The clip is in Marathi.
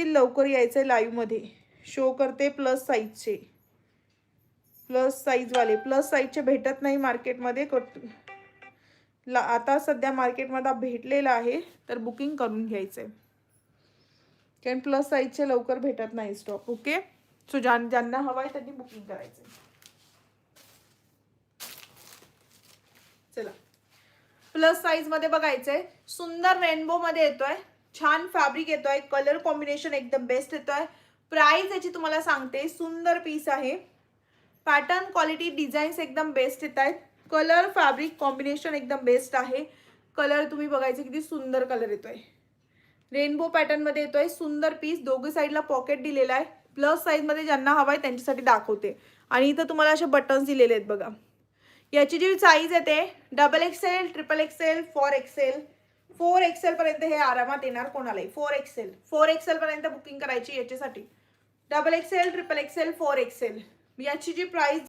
असतील लवकर यायचं लाईव्ह मध्ये. शो करते प्लस साईजचे, प्लस साईजवाले. प्लस साईजचे भेटत नाही मार्केटमध्ये. आता सध्या मार्केटमध्ये भेटलेला आहे तर बुकिंग करून घ्यायचं आहे, कारण प्लस साईजचे लवकर भेटत नाही स्टॉक. ओके, सो ज्यांना हवा आहे त्यांनी बुकिंग करायचं. चला, प्लस साईज मध्ये बघायचंय. सुंदर रेनबो मध्ये येतोय, छान फॅब्रिक येतोय, कलर कॉम्बिनेशन एकदम बेस्ट येतोय. प्राइस याची तुम्हाला सांगते, सुंदर पीस आहे. पॅटर्न क्वालिटी डिझाईन्स एकदम बेस्ट येत आहेत. कलर फॅब्रिक कॉम्बिनेशन एकदम बेस्ट आहे. कलर तुम्ही बघायचे किती सुंदर कलर येतोय. रेनबो पॅटर्न मध्ये येतोय. सुंदर पीस, दोघे साईडला पॉकेट दिलेला आहे. प्लस साईज मध्ये ज्यांना हवाय त्यांच्यासाठी दाखवते. आणि इथं तुम्हाला असे बटन्स दिलेले आहेत बघा. याची जी साईज येते XXL, XXL, 4XL, 4XL पर्यंत हे आरामात येणार कोणालाही. 4XL पर्यंत बुकिंग करायची याच्यासाठी. XXL, XXL, 4XL. याची जी प्राइस